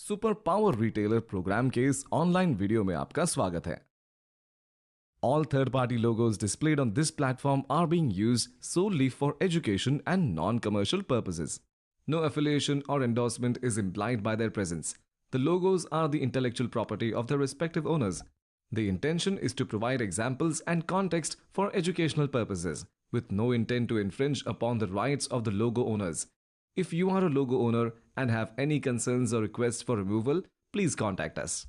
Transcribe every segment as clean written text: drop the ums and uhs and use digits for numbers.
Super power retailer programme के इस online video में आपका स्वागत है। All third-party logos displayed on this platform are being used solely for education and non-commercial purposes. No affiliation or endorsement is implied by their presence. The logos are the intellectual property of their respective owners. The intention is to provide examples and context for educational purposes, with no intent to infringe upon the rights of the logo owners. If you are a logo owner and have any concerns or requests for removal, please contact us.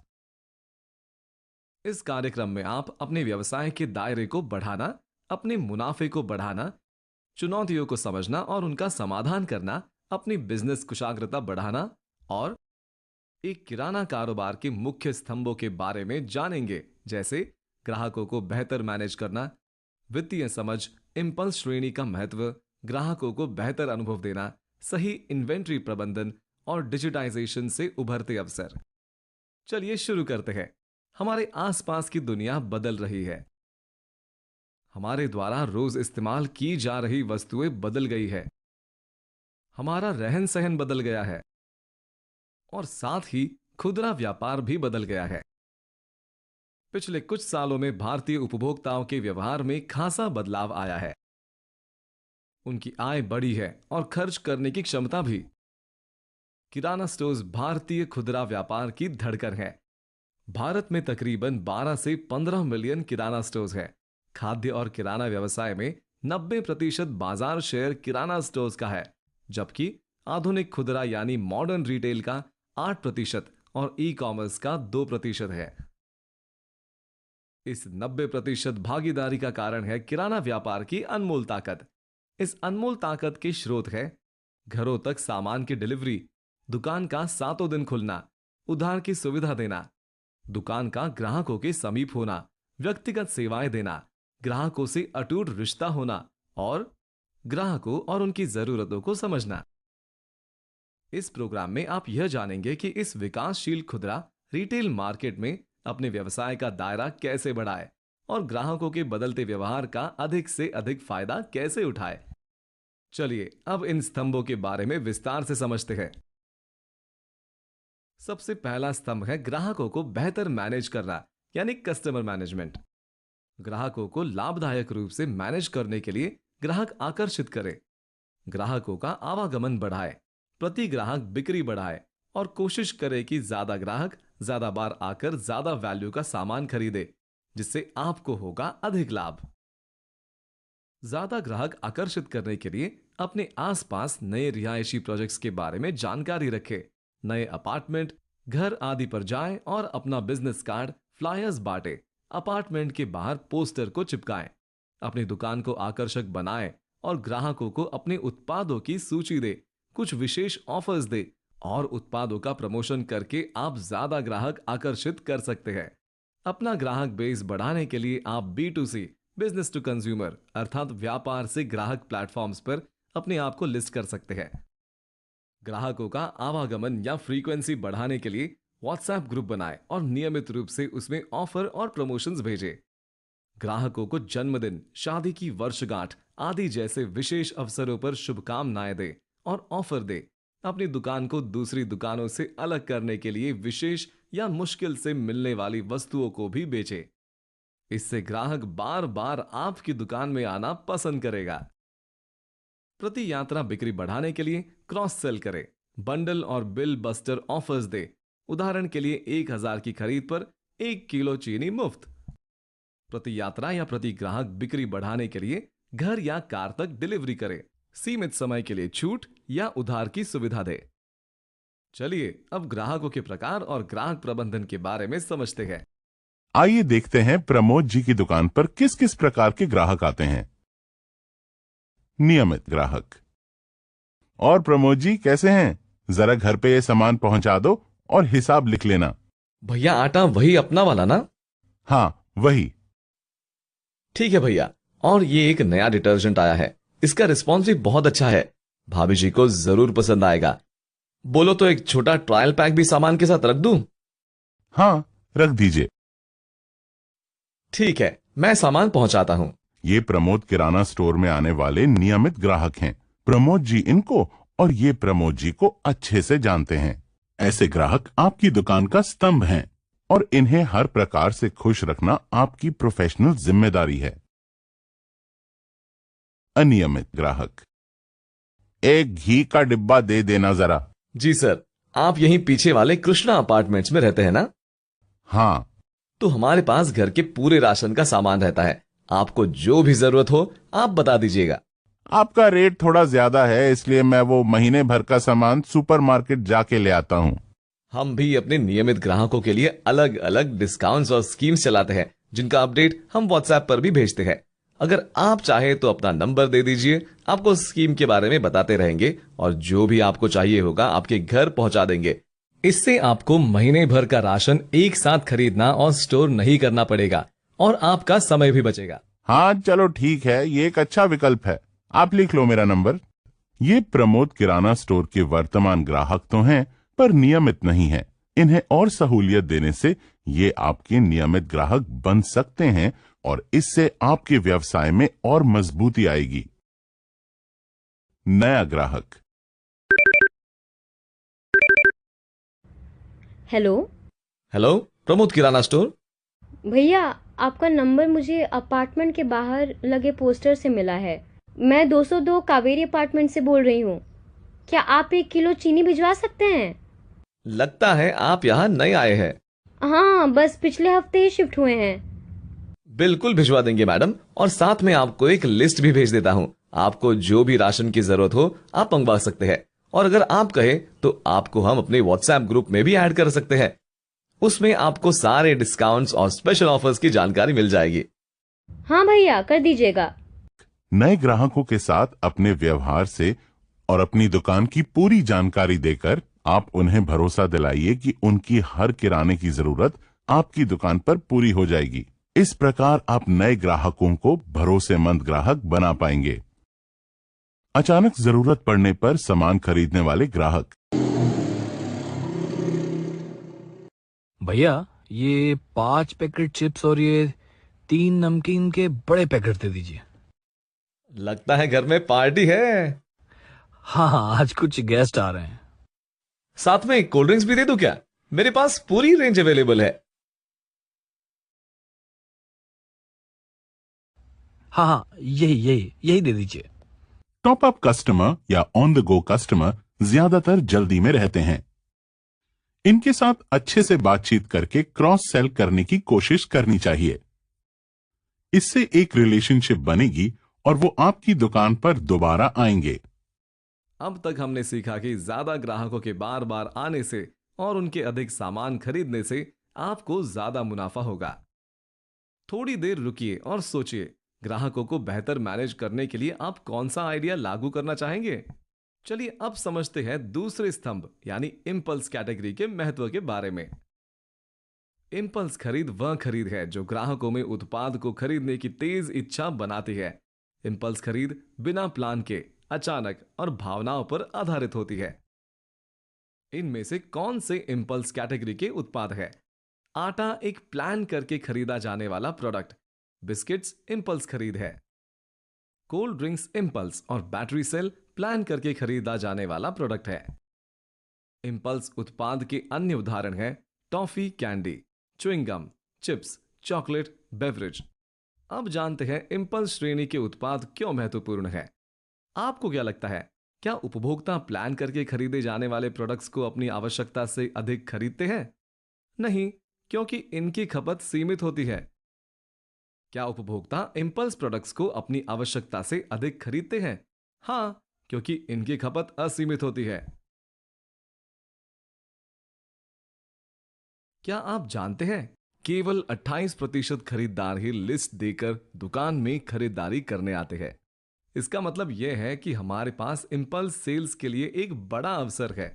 इस कार्यक्रम में आप अपने व्यवसाय के दायरे को बढ़ाना, अपने मुनाफे को बढ़ाना, चुनौतियों को समझना और उनका समाधान करना, अपनी बिजनेस कुशाग्रता बढ़ाना और एक किराना कारोबार के मुख्य स्तंभों के बारे में जानेंगे, जैसे ग्राहकों को बेहतर मैनेज करना, वित्तीय समझ, इंपल्स श्रेणी का महत्व, ग्राहकों को बेहतर अनुभव देना, सही इन्वेंट्री प्रबंधन और डिजिटाइजेशन से उभरते अवसर। चलिए शुरू करते हैं। हमारे आसपास की दुनिया बदल रही है। हमारे द्वारा रोज इस्तेमाल की जा रही वस्तुएं बदल गई है। हमारा रहन सहन बदल गया है और साथ ही खुदरा व्यापार भी बदल गया है। पिछले कुछ सालों में भारतीय उपभोक्ताओं के व्यवहार में खासा बदलाव आया है। उनकी आय बढ़ी है और खर्च करने की क्षमता भी। किराना स्टोर्स भारतीय खुदरा व्यापार की धड़कन है। भारत में तकरीबन 12 से 15 मिलियन किराना स्टोर्स हैं। खाद्य और किराना व्यवसाय में 90% बाजार शेयर किराना स्टोर्स का है, जबकि आधुनिक खुदरा यानी मॉडर्न रिटेल का 8% और ई कॉमर्स का 2% है। इस 90% भागीदारी का कारण है किराना व्यापार की अनमोल ताकत। इस अनमोल ताकत के स्रोत है घरों तक सामान की डिलीवरी, दुकान का सातों दिन खुलना, उधार की सुविधा देना, दुकान का ग्राहकों के समीप होना, व्यक्तिगत सेवाएं देना, ग्राहकों से अटूट रिश्ता होना और ग्राहकों और उनकी जरूरतों को समझना। इस प्रोग्राम में आप यह जानेंगे कि इस विकासशील खुदरा रिटेल मार्केट में अपने व्यवसाय का दायरा कैसे बढ़ाए और ग्राहकों के बदलते व्यवहार का अधिक से अधिक फायदा कैसे उठाए। चलिए अब इन स्तंभों के बारे में विस्तार से समझते हैं। सबसे पहला स्तंभ है ग्राहकों को बेहतर मैनेज करना, यानी कस्टमर मैनेजमेंट। ग्राहकों को लाभदायक रूप से मैनेज करने के लिए ग्राहक आकर्षित करे, ग्राहकों का आवागमन बढ़ाए, प्रति ग्राहक बिक्री बढ़ाए और कोशिश करे कि ज्यादा ग्राहक ज्यादा बार आकर ज्यादा वैल्यू का सामान खरीदे, जिससे आपको होगा अधिक लाभ। ज्यादा ग्राहक आकर्षित करने के लिए अपने आसपास नए रिहायशी प्रोजेक्ट्स के बारे में जानकारी रखें। नए अपार्टमेंट, घर आदि पर जाएं और अपना बिजनेस कार्ड, फ्लायर्स बांटे, अपार्टमेंट के बाहर पोस्टर को चिपकाएं, अपनी दुकान को आकर्षक बनाएं और ग्राहकों को अपने उत्पादों की सूची दे, कुछ विशेष ऑफर्स दे और उत्पादों का प्रमोशन करके आप ज्यादा ग्राहक आकर्षित कर सकते हैं। अपना ग्राहक बेस बढ़ाने के लिए आप B2C, बिजनेस टू कंज्यूमर अर्थात व्यापार से ग्राहक प्लेटफॉर्म्स पर अपने आप को लिस्ट कर सकते हैं। ग्राहकों का आवागमन या फ्रीक्वेंसी बढ़ाने के लिए व्हाट्सएप ग्रुप बनाएं और नियमित रूप से उसमें ऑफर और प्रमोशंस भेजें। ग्राहकों को जन्मदिन, शादी की वर्षगांठ आदि जैसे विशेष अवसरों पर शुभकामनाएं दें और ऑफर दें। अपनी दुकान को दूसरी दुकानों से अलग करने के लिए विशेष या मुश्किल से मिलने वाली वस्तुओं को भी बेचें। इससे ग्राहक बार बार आपकी दुकान में आना पसंद करेगा। प्रति यात्रा बिक्री बढ़ाने के लिए क्रॉस सेल करें, बंडल और बिल बस्टर ऑफर्स दे। उदाहरण के लिए 1000 की खरीद पर 1 किलो चीनी मुफ्त। प्रति यात्रा या प्रति ग्राहक बिक्री बढ़ाने के लिए घर या कार तक डिलीवरी करें। सीमित समय के लिए छूट या उधार की सुविधा दे। चलिए अब ग्राहकों के प्रकार और ग्राहक प्रबंधन के बारे में समझते हैं। आइए देखते हैं प्रमोद जी की दुकान पर किस किस प्रकार के ग्राहक आते हैं। नियमित ग्राहक। और प्रमोद जी कैसे हैं? जरा घर पे ये सामान पहुंचा दो और हिसाब लिख लेना। भैया आटा वही अपना वाला ना? हाँ वही। ठीक है भैया। और ये एक नया डिटर्जेंट आया है, इसका रिस्पॉन्स भी बहुत अच्छा है, भाभी जी को जरूर पसंद आएगा। बोलो तो एक छोटा ट्रायल पैक भी सामान के साथ रख दूं? हाँ रख दीजिए। ठीक है, मैं सामान पहुंचाता हूं। ये प्रमोद किराना स्टोर में आने वाले नियमित ग्राहक हैं। प्रमोद जी इनको और ये प्रमोद जी को अच्छे से जानते हैं। ऐसे ग्राहक आपकी दुकान का स्तंभ हैं और इन्हें हर प्रकार से खुश रखना आपकी प्रोफेशनल जिम्मेदारी है। अनियमित ग्राहक, एक घी का डिब्बा दे देना जरा। जी सर, आप यहीं पीछे वाले कृष्णा अपार्टमेंट्स में रहते हैं ना? हाँ, तो हमारे पास घर के पूरे राशन का सामान रहता है। आपको जो भी जरूरत हो आप बता दीजिएगा। आपका रेट थोड़ा ज्यादा है, इसलिए मैं वो महीने भर का सामान सुपरमार्केट जाके ले आता हूँ। हम भी अपने नियमित ग्राहकों के लिए अलग अलग डिस्काउंट्स और स्कीम्स चलाते हैं, जिनका अपडेट हम व्हाट्सएप पर भी भेजते हैं। अगर आप चाहे तो अपना नंबर दे दीजिए, आपको स्कीम के बारे में बताते रहेंगे और जो भी आपको चाहिए होगा आपके घर पहुंचा देंगे। इससे आपको महीने भर का राशन एक साथ खरीदना और स्टोर नहीं करना पड़ेगा और आपका समय भी बचेगा। हाँ चलो ठीक है, ये एक अच्छा विकल्प है। आप लिख लो मेरा नंबर। ये प्रमोद किराना स्टोर के वर्तमान ग्राहक तो हैं, पर नियमित नहीं हैं। इन्हें और सहूलियत देने से ये आपके नियमित ग्राहक बन सकते हैं और इससे आपके व्यवसाय में और मजबूती आएगी। नया ग्राहक। हेलो हेलो, प्रमोद किराना स्टोर। भैया, आपका नंबर मुझे अपार्टमेंट के बाहर लगे पोस्टर से मिला है। मैं 202 कावेरी अपार्टमेंट से बोल रही हूँ। क्या आप 1 किलो चीनी भिजवा सकते हैं? लगता है आप यहाँ नए आए हैं। हाँ, बस पिछले हफ्ते ही शिफ्ट हुए हैं। बिल्कुल भिजवा देंगे मैडम, और साथ में आपको एक लिस्ट भी भेज देता हूँ। आपको जो भी राशन की जरूरत हो आप मंगवा सकते हैं, और अगर आप कहें तो आपको हम अपने व्हाट्सएप ग्रुप में भी ऐड कर सकते हैं। उसमें आपको सारे डिस्काउंट्स और स्पेशल ऑफर्स की जानकारी मिल जाएगी। हाँ भैया, कर दीजिएगा। नए ग्राहकों के साथ अपने व्यवहार से और अपनी दुकान की पूरी जानकारी देकर आप उन्हें भरोसा दिलाइए कि उनकी हर किराने की जरूरत आपकी दुकान पर पूरी हो जाएगी। इस प्रकार आप नए ग्राहकों को भरोसेमंद ग्राहक बना पाएंगे। अचानक जरूरत पड़ने पर सामान खरीदने वाले ग्राहक। भैया, ये 5 पैकेट चिप्स और ये 3 नमकीन के बड़े पैकेट दे दीजिए। लगता है घर में पार्टी है। हाँ हाँ, आज कुछ गेस्ट आ रहे हैं। साथ में कोल्ड ड्रिंक्स भी दे दूं क्या? मेरे पास पूरी रेंज अवेलेबल है। हाँ हाँ, यही दे दीजिए। टॉप अप कस्टमर या ऑन द गो कस्टमर ज्यादातर जल्दी में रहते हैं। इनके साथ अच्छे से बातचीत करके क्रॉस सेल करने की कोशिश करनी चाहिए। इससे एक रिलेशनशिप बनेगी और वो आपकी दुकान पर दोबारा आएंगे। अब तक हमने सीखा कि ज्यादा ग्राहकों के बार बार आने से और उनके अधिक सामान खरीदने से आपको ज्यादा मुनाफा होगा। थोड़ी देर रुकिए और सोचिए, ग्राहकों को बेहतर मैनेज करने के लिए आप कौन सा आइडिया लागू करना चाहेंगे। चलिए अब समझते हैं दूसरे स्तंभ यानी इंपल्स कैटेगरी के महत्व के बारे में। इंपल्स खरीद वह खरीद है जो ग्राहकों में उत्पाद को खरीदने की तेज इच्छा बनाती है। इंपल्स खरीद बिना प्लान के, अचानक और भावनाओं पर आधारित होती है। इनमें से कौन से इंपल्स कैटेगरी के उत्पाद है? आटा एक प्लान करके खरीदा जाने वाला प्रोडक्ट। बिस्किट्स इंपल्स खरीद है। कोल्ड ड्रिंक्स इंपल्स और बैटरी सेल प्लान करके खरीदा जाने वाला प्रोडक्ट है। इंपल्स उत्पाद के अन्य उदाहरण हैं toffee, candy, chewing gum, chips, chocolate, beverage. अब जानते हैं इंपल्स श्रेणी के उत्पाद क्यों महत्वपूर्ण है। आपको क्या लगता है, क्या उपभोक्ता प्लान करके खरीदे जाने वाले प्रोडक्ट्स को अपनी आवश्यकता से अधिक खरीदते हैं? नहीं, क्योंकि इनकी खपत सीमित होती है। क्या उपभोक्ता इंपल्स प्रोडक्ट्स को अपनी आवश्यकता से अधिक खरीदते हैं? हाँ, क्योंकि इनकी खपत असीमित होती है। क्या आप जानते हैं, केवल 28% खरीदार ही लिस्ट देकर दुकान में खरीदारी करने आते हैं। इसका मतलब यह है कि हमारे पास इंपल्स सेल्स के लिए एक बड़ा अवसर है।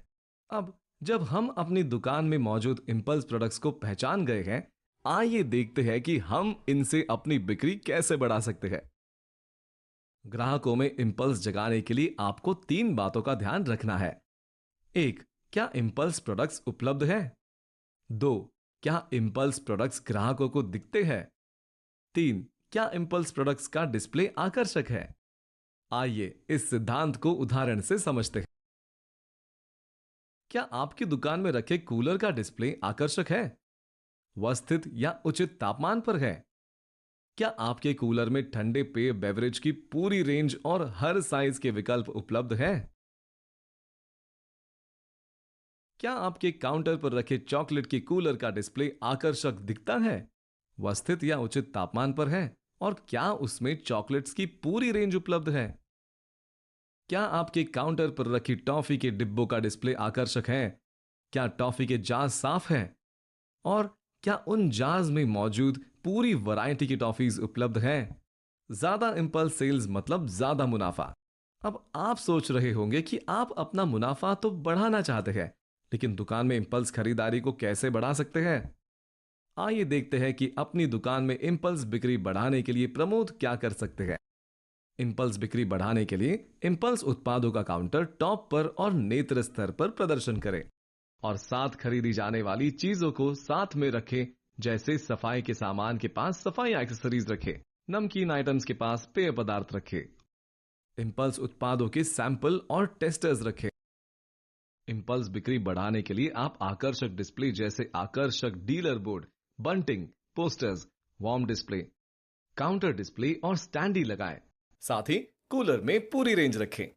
अब जब हम अपनी दुकान में मौजूद इंपल्स प्रोडक्ट्स को पहचान गए हैं, आइए देखते हैं कि हम इनसे अपनी बिक्री कैसे बढ़ा सकते हैं। ग्राहकों में इंपल्स जगाने के लिए आपको 3 बातों का ध्यान रखना है। 1. क्या इंपल्स प्रोडक्ट्स उपलब्ध है? 2. क्या इंपल्स प्रोडक्ट्स ग्राहकों को दिखते हैं? 3. क्या इंपल्स प्रोडक्ट्स का डिस्प्ले आकर्षक है? आइए इस सिद्धांत को उदाहरण से समझते हैं। क्या आपकी दुकान में रखे कूलर का डिस्प्ले आकर्षक है? वह स्थित या उचित तापमान पर है? क्या आपके कूलर में ठंडे पेय बेवरेज की पूरी रेंज और हर साइज के विकल्प उपलब्ध है? क्या आपके काउंटर पर रखे चॉकलेट के कूलर का डिस्प्ले आकर्षक दिखता है? वह स्थित या उचित तापमान पर है? और क्या उसमें चॉकलेट्स की पूरी रेंज उपलब्ध है? क्या आपके काउंटर पर रखी टॉफी के डिब्बों का डिस्प्ले आकर्षक है? क्या टॉफी के जार साफ हैं? और क्या उन जार्स में मौजूद पूरी वैरायटी की टॉफीज उपलब्ध हैं? ज्यादा इंपल्स सेल्स मतलब ज्यादा मुनाफा। अब आप सोच रहे होंगे कि आप अपना मुनाफा तो बढ़ाना चाहते हैं, लेकिन दुकान में इंपल्स खरीदारी को कैसे बढ़ा सकते हैं? आइए देखते हैं कि अपनी दुकान में इंपल्स बिक्री बढ़ाने के लिए प्रमोद क्या कर सकते हैं। इंपल्स बिक्री बढ़ाने के लिए इंपल्स उत्पादों का काउंटर टॉप पर और नेत्र स्तर पर प्रदर्शन करें और साथ खरीदी जाने वाली चीजों को साथ में रखें, जैसे सफाई के सामान के पास सफाई एक्सेसरीज रखें, नमकीन आइटम्स के पास पेय पदार्थ रखें। इंपल्स उत्पादों के सैंपल और टेस्टर्स रखें। इंपल्स बिक्री बढ़ाने के लिए आप आकर्षक डिस्प्ले जैसे आकर्षक dealer board, bunting, posters, warm display, counter display और स्टैंडी लगाएं। साथ ही कूलर में पूरी रेंज रखें।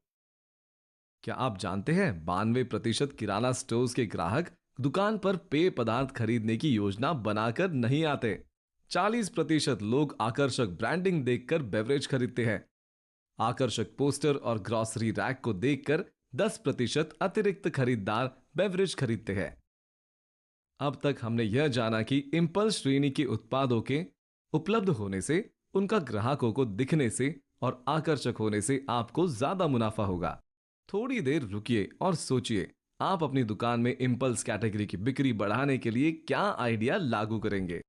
क्या आप जानते हैं 92% किराना स्टोर्स के ग्राहक दुकान पर पेय पदार्थ खरीदने की योजना बनाकर नहीं आते? 40% लोग आकर्षक ब्रांडिंग देखकर बेवरेज खरीदते हैं। आकर्षक पोस्टर और ग्रॉसरी रैक को देखकर 10% अतिरिक्त खरीदार बेवरेज खरीदते हैं। अब तक हमने यह जाना कि इंपल्स श्रेणी के उत्पादों के उपलब्ध होने से, उनका ग्राहकों को दिखने से और आकर्षक होने से आपको ज्यादा मुनाफा होगा। थोड़ी देर रुकिए और सोचिए, आप अपनी दुकान में इंपल्स कैटेगरी की बिक्री बढ़ाने के लिए क्या आइडिया लागू करेंगे।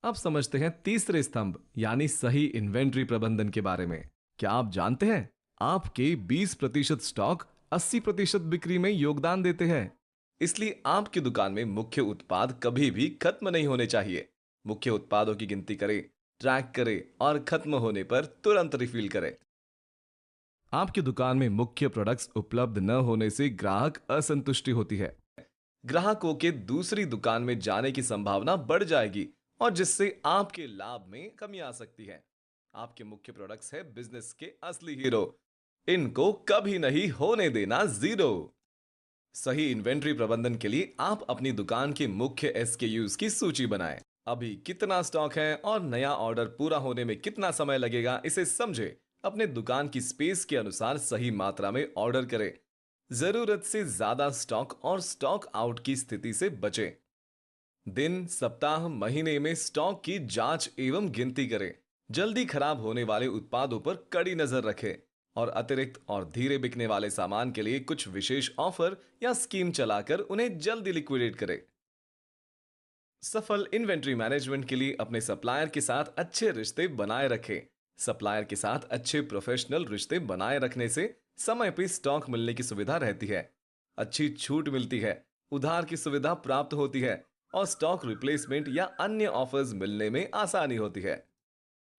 अब समझते हैं तीसरे स्तंभ यानी सही इन्वेंट्री प्रबंधन के बारे में। क्या आप जानते हैं आपके 20% स्टॉक 80% बिक्री में योगदान देते हैं? इसलिए आपकी दुकान में मुख्य उत्पाद कभी भी खत्म नहीं होने चाहिए। मुख्य उत्पादों की गिनती करें, ट्रैक करें और खत्म होने पर तुरंत रिफिल करें। आपकी दुकान में मुख्य प्रोडक्ट्स उपलब्ध न होने से ग्राहक असंतुष्टि होती है। ग्राहकों के दूसरी दुकान में जाने की संभावना बढ़ जाएगी और जिससे आपके लाभ में कमी आ सकती है। आपके मुख्य प्रोडक्ट्स है बिजनेस के असली हीरो। इनको कभी नहीं होने देना जीरो। सही इन्वेंट्री प्रबंधन के लिए आप अपनी दुकान के मुख्य SKUs की सूची बनाएं। अभी कितना स्टॉक है और नया ऑर्डर पूरा होने में कितना समय लगेगा, इसे समझे। अपने दुकान की स्पेस के अनुसार सही मात्रा में ऑर्डर करें। जरूरत से ज्यादा स्टॉक और स्टॉक आउट की स्थिति से बचें। दिन, सप्ताह, महीने में स्टॉक की जांच एवं गिनती करें। जल्दी खराब होने वाले उत्पादों पर कड़ी नजर रखें और अतिरिक्त और धीरे बिकने वाले सामान के लिए कुछ विशेष ऑफर या स्कीम चलाकर उन्हें जल्दी लिक्विडेट करें। सफल इन्वेंट्री मैनेजमेंट के लिए अपने सप्लायर के साथ अच्छे रिश्ते बनाए रखें। सप्लायर के साथ अच्छे प्रोफेशनल रिश्ते बनाए रखने से समय पर स्टॉक मिलने की सुविधा रहती है, अच्छी छूट मिलती है, उधार की सुविधा प्राप्त होती है और स्टॉक रिप्लेसमेंट या अन्य ऑफर्स मिलने में आसानी होती है।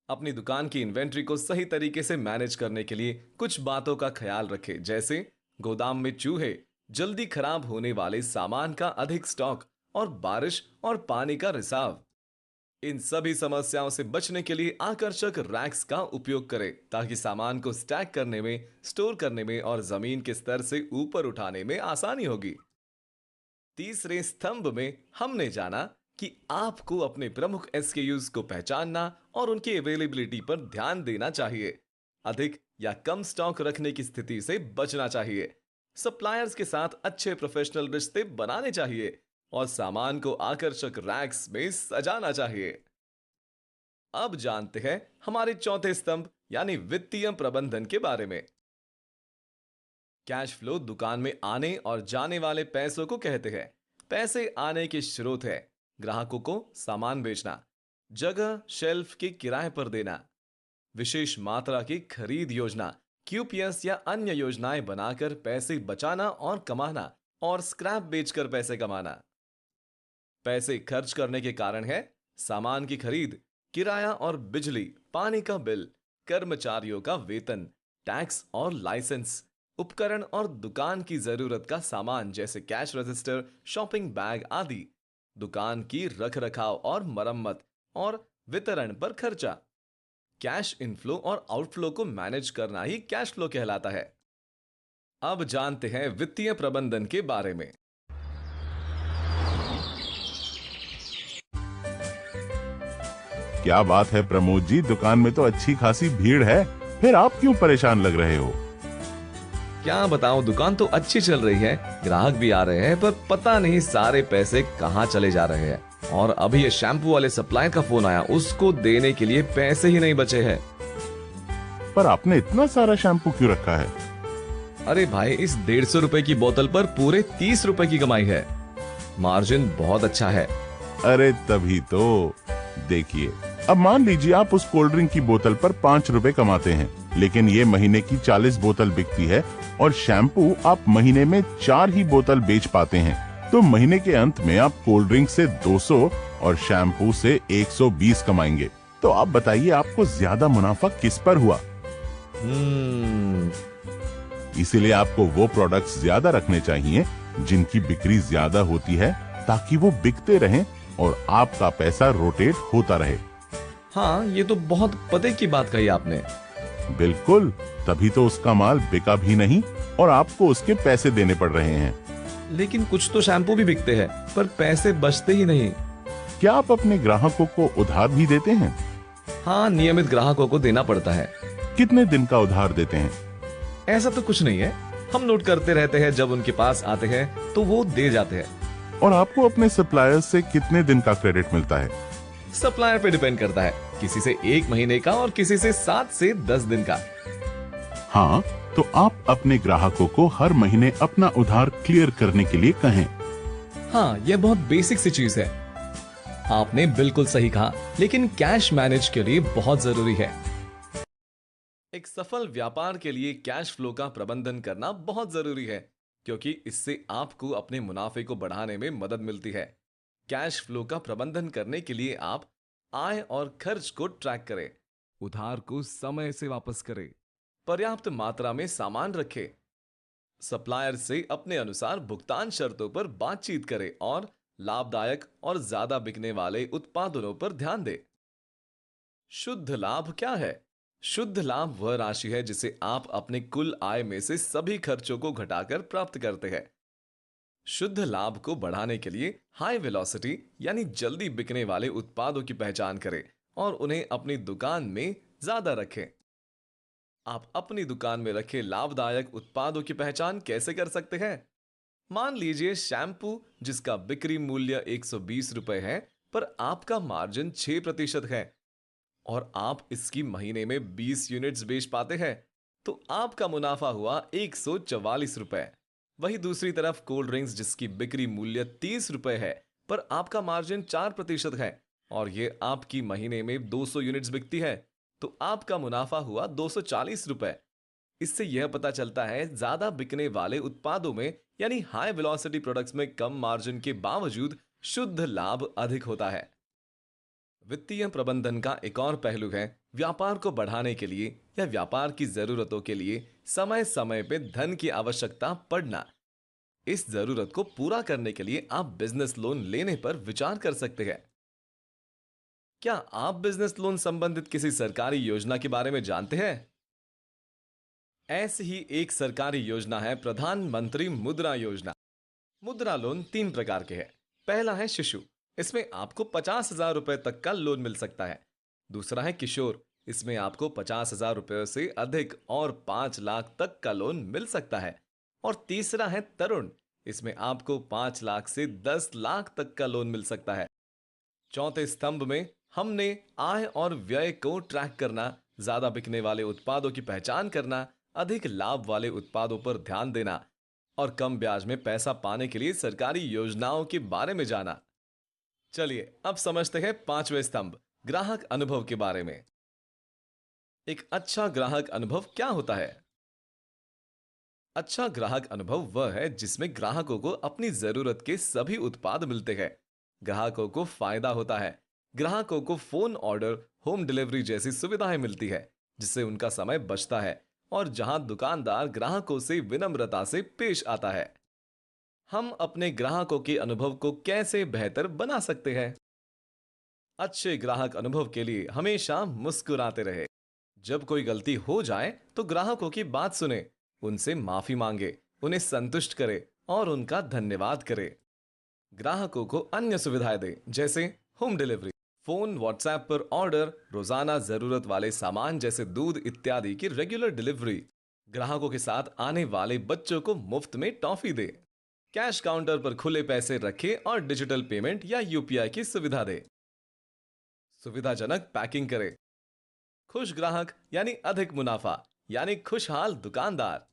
अपनी दुकान की इन्वेंट्री को सही तरीके से मैनेज करने के लिए कुछ बातों का ख्याल रखें, जैसे गोदाम में चूहे, जल्दी खराब होने वाले सामान का अधिक स्टॉक और बारिश और पानी का रिसाव। इन सभी समस्याओं से बचने के लिए आकर्षक रैक्स का उपयोग करें ताकि सामान को स्टैक करने में, स्टोर करने में और जमीन के स्तर से ऊपर उठाने में आसानी होगी। तीसरे स्तंभ में हमने जाना कि आपको अपने प्रमुख SKUs को पहचानना और उनकी अवेलेबिलिटी पर ध्यान देना चाहिए। अधिक या कम स्टॉक रखने की स्थिति से बचना चाहिए। सप्लायर्स के साथ अच्छे प्रोफेशनल रिश्ते बनाने चाहिए और सामान को आकर्षक रैक्स में सजाना चाहिए। अब जानते हैं हमारे चौथे स्तंभ यानी वित्तीय प्रबंधन के बारे में। कैश फ्लो दुकान में आने और जाने वाले पैसों को कहते हैं। पैसे आने के स्रोत है ग्राहकों को सामान बेचना, जगह शेल्फ के किराए पर देना, विशेष मात्रा की खरीद योजना, QPS या अन्य योजनाएं बनाकर पैसे बचाना और कमाना, और स्क्रैप बेचकर पैसे कमाना। पैसे खर्च करने के कारण है सामान की खरीद, किराया और बिजली, पानी का बिल, कर्मचारियों का वेतन, टैक्स और लाइसेंस, उपकरण और दुकान की जरूरत का सामान जैसे कैश रजिस्टर, शॉपिंग बैग आदि, दुकान की रखरखाव और मरम्मत और वितरण पर खर्चा। कैश इनफ्लो और आउटफ्लो को मैनेज करना ही कैश फ्लो कहलाता है। अब जानते हैं वित्तीय प्रबंधन के बारे में। क्या बात है प्रमोद जी, दुकान में तो अच्छी खासी भीड़ है, फिर आप क्यों परेशान लग रहे हो? क्या बताऊं, दुकान तो अच्छी चल रही है, ग्राहक भी आ रहे हैं, पर पता नहीं सारे पैसे कहाँ चले जा रहे हैं। और अभी ये शैम्पू वाले सप्लायर का फोन आया, उसको देने के लिए पैसे ही नहीं बचे हैं। पर आपने इतना सारा शैम्पू क्यों रखा है? अरे भाई, इस 150 रुपए की बोतल पर पूरे 30 रुपए की कमाई है। मार्जिन बहुत अच्छा है। अरे तभी तो। देखिए, अब मान लीजिए आप उस कोल्ड ड्रिंक की बोतल पर 5 रुपए कमाते हैं, लेकिन ये महीने की 40 बोतल बिकती है और शैम्पू आप महीने में 4 ही बोतल बेच पाते हैं। तो महीने के अंत में आप कोल्ड ड्रिंक से 200 और शैम्पू से 120 कमाएंगे। तो आप बताइए, आपको ज्यादा मुनाफा किस पर हुआ? इसीलिए आपको वो प्रोडक्ट्स ज्यादा रखने चाहिए जिनकी बिक्री ज्यादा होती है, ताकि वो बिकते रहें और आपका पैसा रोटेट होता रहे। हाँ, ये तो बहुत पते की बात कही आपने। बिल्कुल, तभी तो उसका माल बिका भी नहीं और आपको उसके पैसे देने पड़ रहे हैं। लेकिन कुछ तो शैम्पू भी बिकते हैं, पर पैसे बचते ही नहीं। क्या आप अपने ग्राहकों को उधार भी देते हैं? हाँ, नियमित ग्राहकों को देना पड़ता है। कितने दिन का उधार देते हैं? ऐसा तो कुछ नहीं है, हम नोट करते रहते हैं, जब उनके पास आते हैं तो वो दे जाते हैं। और आपको अपने सप्लायर्स से कितने दिन का क्रेडिट मिलता है? सप्लायर पे डिपेंड करता है, किसी से 1 महीने का और किसी से 7 से 10 दिन का। हाँ, तो आप अपने ग्राहकों को हर महीने अपना उधार क्लियर करने के लिए कहें। हाँ, यह बहुत बेसिक सी चीज है। आपने बिल्कुल सही कहा, लेकिन कैश मैनेज के लिए बहुत जरूरी है। एक सफल व्यापार के लिए कैश फ्लो का प्रबंधन करना बहुत जरूरी है, क्योंकि इससे आपको अपने मुनाफे को बढ़ाने में मदद मिलती है। कैश फ्लो का प्रबंधन करने के लिए आप आय और खर्च को ट्रैक करें, उधार को समय से वापस करें, पर्याप्त मात्रा में सामान रखें, सप्लायर से अपने अनुसार भुगतान शर्तों पर बातचीत करें और लाभदायक और ज्यादा बिकने वाले उत्पादों पर ध्यान दें। शुद्ध लाभ क्या है? शुद्ध लाभ वह राशि है जिसे आप अपने कुल आय में से सभी खर्चों को घटाकर प्राप्त करते हैं। शुद्ध लाभ को बढ़ाने के लिए हाई वेलोसिटी यानी जल्दी बिकने वाले उत्पादों की पहचान करें और उन्हें अपनी दुकान में ज्यादा रखें। आप अपनी दुकान में रखे लाभदायक उत्पादों की पहचान कैसे कर सकते हैं? मान लीजिए शैम्पू जिसका बिक्री मूल्य 120 रुपए है, पर आपका मार्जिन 6% है और आप इसकी महीने में 20 यूनिट्स बेच पाते हैं, तो आपका मुनाफा हुआ 144 रुपए। वही दूसरी तरफ कोल्ड ड्रिंक्स जिसकी बिक्री मूल्य 30 रुपए है, पर आपका मार्जिन 4% है और ये आपकी महीने में 200 यूनिट्स बिकती है, तो आपका मुनाफा हुआ 240 रुपए। इससे यह पता चलता है ज्यादा बिकने वाले उत्पादों में यानी हाई वेलोसिटी प्रोडक्ट्स में कम मार्जिन के बावजूद शुद्ध लाभ अधिक होता है। वित्तीय प्रबंधन का एक और पहलू है व्यापार को बढ़ाने के लिए या व्यापार की जरूरतों के लिए समय समय पे धन की आवश्यकता पड़ना। इस जरूरत को पूरा करने के लिए आप बिजनेस लोन लेने पर विचार कर सकते हैं। क्या आप बिजनेस लोन संबंधित किसी सरकारी योजना के बारे में जानते हैं? ऐसी ही एक सरकारी योजना है प्रधानमंत्री मुद्रा योजना। मुद्रा लोन 3 प्रकार के हैं। पहला है शिशु, इसमें आपको 50,000 रुपए तक का लोन मिल सकता है। दूसरा है किशोर, इसमें आपको 50,000 रुपए से अधिक और 5 लाख तक का लोन मिल सकता है। और तीसरा है तरुण, इसमें आपको 5 लाख से 10 लाख तक का लोन मिल सकता है। चौथे स्तंभ में हमने आय और व्यय को ट्रैक करना, ज्यादा बिकने वाले उत्पादों की पहचान करना, अधिक लाभ वाले उत्पादों पर ध्यान देना और कम ब्याज में पैसा पाने के लिए सरकारी योजनाओं के बारे में जाना। चलिए अब समझते हैं 5वें स्तंभ, ग्राहक अनुभव के बारे में। एक अच्छा ग्राहक अनुभव क्या होता है? अच्छा ग्राहक अनुभव वह है जिसमें ग्राहकों को अपनी जरूरत के सभी उत्पाद मिलते हैं। ग्राहकों को फायदा होता है। ग्राहकों को फोन ऑर्डर, होम डिलीवरी जैसी सुविधाएं मिलती है, जिससे उनका समय बचता है और जहां दुकानदार ग्राहकों से विनम्रता से पेश आता है। हम अपने ग्राहकों के अनुभव को कैसे बेहतर बना सकते हैं? अच्छे ग्राहक अनुभव के लिए हमेशा मुस्कुराते रहे। जब कोई गलती हो जाए तो ग्राहकों की बात सुने, उनसे माफी मांगे, उन्हें संतुष्ट करे और उनका धन्यवाद करे। ग्राहकों को अन्य सुविधाएं दें, जैसे होम डिलीवरी, फोन व्हाट्सएप पर ऑर्डर, रोजाना जरूरत वाले सामान जैसे दूध इत्यादि की रेगुलर डिलीवरी। ग्राहकों के साथ आने वाले बच्चों को मुफ्त में टॉफी दे। कैश काउंटर पर खुले पैसे रखे और डिजिटल पेमेंट या यूपीआई की सुविधा दे। सुविधाजनक पैकिंग करे। खुश ग्राहक यानी अधिक मुनाफा, यानी खुशहाल दुकानदार।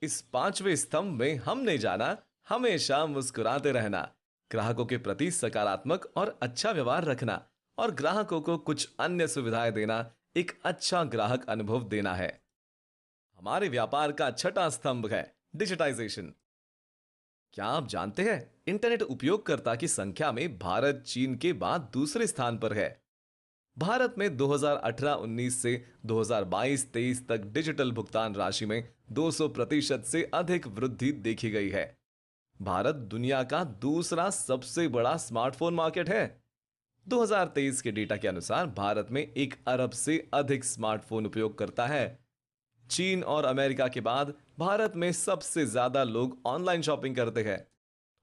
इस पांचवें स्तंभ में हमने जाना हमेशा मुस्कुराते रहना, ग्राहकों के प्रति सकारात्मक और अच्छा व्यवहार रखना और ग्राहकों को कुछ अन्य सुविधाएं देना एक अच्छा ग्राहक अनुभव देना है। हमारे व्यापार का छठा स्तंभ है डिजिटाइजेशन। क्या आप जानते हैं इंटरनेट उपयोगकर्ता की संख्या में भारत चीन के बाद दूसरे स्थान पर है। भारत में 2018-19 से 2022-23 तक डिजिटल भुगतान राशि में 200% से अधिक वृद्धि देखी गई है। भारत दुनिया का दूसरा सबसे बड़ा स्मार्टफोन मार्केट है। 2023 के डेटा के अनुसार भारत में 1 अरब से अधिक स्मार्टफोन उपयोग करता है। चीन और अमेरिका के बाद भारत में सबसे ज्यादा लोग ऑनलाइन शॉपिंग करते हैं।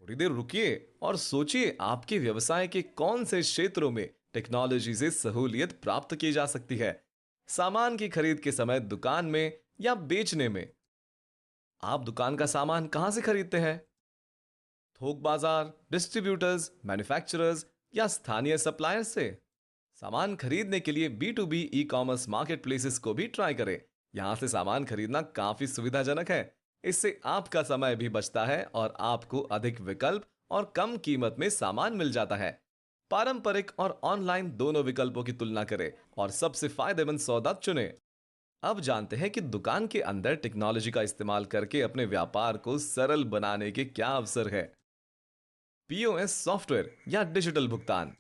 थोड़ी देर रुकिए और सोचिए आपके व्यवसाय के कौन से क्षेत्रों में टेक्नोलॉजी से सहूलियत प्राप्त की जा सकती है। सामान की खरीद के समय दुकान में या बेचने में। आप दुकान का सामान कहां से खरीदते हैं? थोक बाजार, डिस्ट्रीब्यूटर्स, मैन्युफैक्चरर्स या स्थानीय सप्लायर्स से? सामान खरीदने के लिए B2B e commerce market places को भी ट्राई करें। यहां से सामान खरीदना काफी सुविधाजनक है। इससे आपका समय भी बचता है और आपको अधिक विकल्प और कम कीमत में सामान मिल जाता है। पारंपरिक और ऑनलाइन दोनों विकल्पों की तुलना करें और सबसे फायदेमंद सौदा चुनें। अब जानते हैं कि दुकान के अंदर टेक्नोलॉजी का इस्तेमाल करके अपने व्यापार को सरल बनाने के क्या अवसर है। पीओएस सॉफ्टवेयर या डिजिटल भुगतान।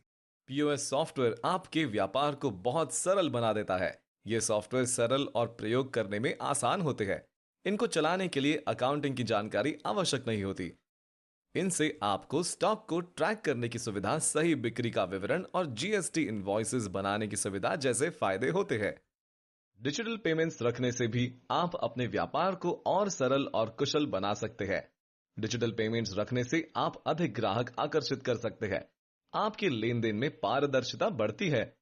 पीओएस सॉफ्टवेयर आपके व्यापार को बहुत सरल बना देता है। ये सॉफ्टवेयर सरल और प्रयोग करने में आसान होते हैं। इनको चलाने के लिए अकाउंटिंग की जानकारी आवश्यक नहीं होती। इनसे आपको स्टॉक को ट्रैक करने की सुविधा, सही बिक्री का विवरण और जीएसटी इनवॉइसेस बनाने की सुविधा जैसे फायदे होते हैं। डिजिटल पेमेंट्स रखने से भी आप अपने व्यापार को और सरल और कुशल बना सकते हैं। डिजिटल पेमेंट्स रखने से आप अधिक ग्राहक आकर्षित कर सकते हैं। आपके लेन देन में पारदर्शिता बढ़ती है।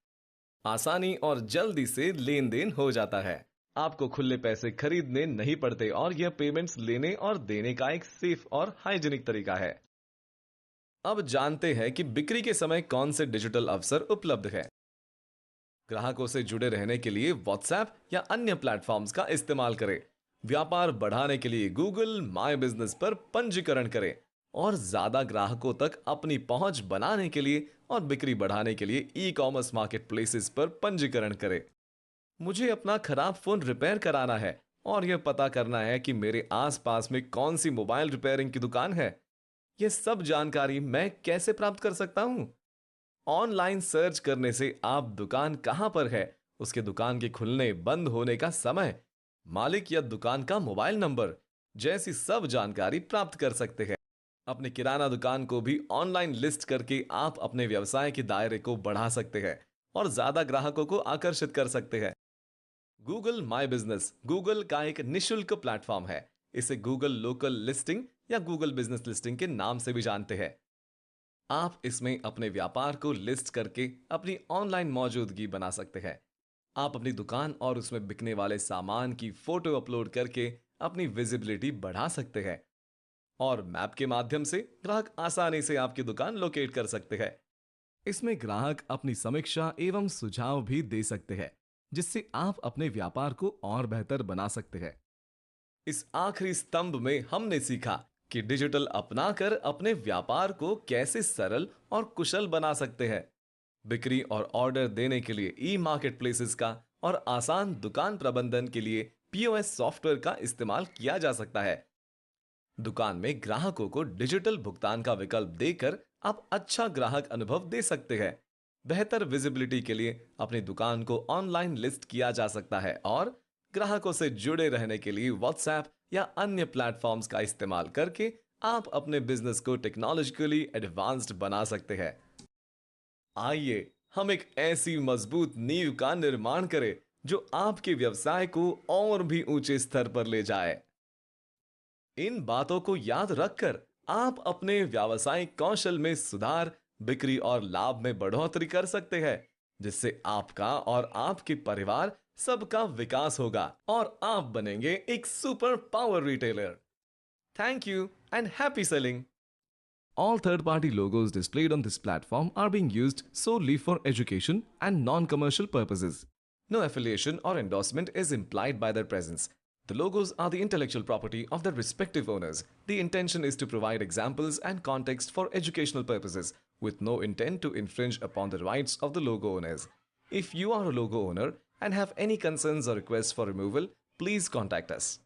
आसानी और जल्दी से लेन देन हो जाता है। आपको खुले पैसे खरीदने नहीं पड़ते और यह पेमेंट्स लेने और देने का एक सेफ और हाइजीनिक तरीका है। अब जानते हैं कि बिक्री के समय कौन से डिजिटल अवसर उपलब्ध है। ग्राहकों से जुड़े रहने के लिए व्हाट्सएप या अन्य प्लेटफॉर्म्स का इस्तेमाल करें। व्यापार बढ़ाने के लिए गूगल माय बिजनेस पर पंजीकरण करें और ज्यादा ग्राहकों तक अपनी पहुंच बनाने के लिए और बिक्री बढ़ाने के लिए ई कॉमर्स मार्केट प्लेसेस पर पंजीकरण करें। मुझे अपना खराब फोन रिपेयर कराना है और यह पता करना है कि मेरे आसपास में कौन सी मोबाइल रिपेयरिंग की दुकान है। यह सब जानकारी मैं कैसे प्राप्त कर सकता हूं? ऑनलाइन सर्च करने से आप दुकान कहां पर है, उसके दुकान के खुलने बंद होने का समय, मालिक या दुकान का मोबाइल नंबर जैसी सब जानकारी प्राप्त कर सकते हैं। अपने किराना दुकान को भी ऑनलाइन लिस्ट करके आप अपने व्यवसाय के दायरे को बढ़ा सकते हैं और ज्यादा ग्राहकों को आकर्षित कर सकते हैं। गूगल माय बिजनेस गूगल का एक निशुल्क प्लेटफॉर्म है। इसे गूगल लोकल लिस्टिंग या गूगल बिजनेस लिस्टिंग के नाम से भी जानते हैं। आप इसमें अपने व्यापार को लिस्ट करके अपनी ऑनलाइन मौजूदगी बना सकते हैं। आप अपनी दुकान और उसमें बिकने वाले सामान की फोटो अपलोड करके अपनी विजिबिलिटी बढ़ा सकते हैं और मैप के माध्यम से ग्राहक आसानी से आपकी दुकान लोकेट कर सकते हैं। इसमें ग्राहक अपनी समीक्षा एवं सुझाव भी दे सकते हैं, जिससे आप अपने व्यापार को और बेहतर बना सकते हैं। इस आखिरी स्तंभ में हमने सीखा कि डिजिटल अपनाकर अपने व्यापार को कैसे सरल और कुशल बना सकते हैं। बिक्री और ऑर्डर देने के लिए ई मार्केट प्लेसेस का और आसान दुकान प्रबंधन के लिए पीओएस सॉफ्टवेयर का इस्तेमाल किया जा सकता है। दुकान में ग्राहकों को डिजिटल भुगतान का विकल्प देकर आप अच्छा ग्राहक अनुभव दे सकते हैं। बेहतर विजिबिलिटी के लिए अपनी दुकान को ऑनलाइन लिस्ट किया जा सकता है और ग्राहकों से जुड़े रहने के लिए व्हाट्सएप या अन्य प्लेटफॉर्म्स का इस्तेमाल करके आप अपने बिजनेस को टेक्नोलॉजिकली एडवांस्ड बना सकते हैं। आइए हम एक ऐसी मजबूत नींव का निर्माण करें जो आपके व्यवसाय को और भी ऊंचे स्तर पर ले जाए। इन बातों को याद रखकर आप अपने व्यावसायिक कौशल में सुधार, बिक्री और लाभ में बढ़ोतरी कर सकते हैं, जिससे आपका और आपके परिवार सबका विकास होगा और आप बनेंगे एक super power retailer. Thank you and happy selling. All third-party logos displayed on this platform are being used solely for education and non-commercial purposes. No affiliation or endorsement is implied by their presence. The logos are the intellectual property of their respective owners. The intention is to provide examples and context for educational purposes, with no intent to infringe upon the rights of the logo owners. If you are a logo owner and have any concerns or requests for removal, please contact us.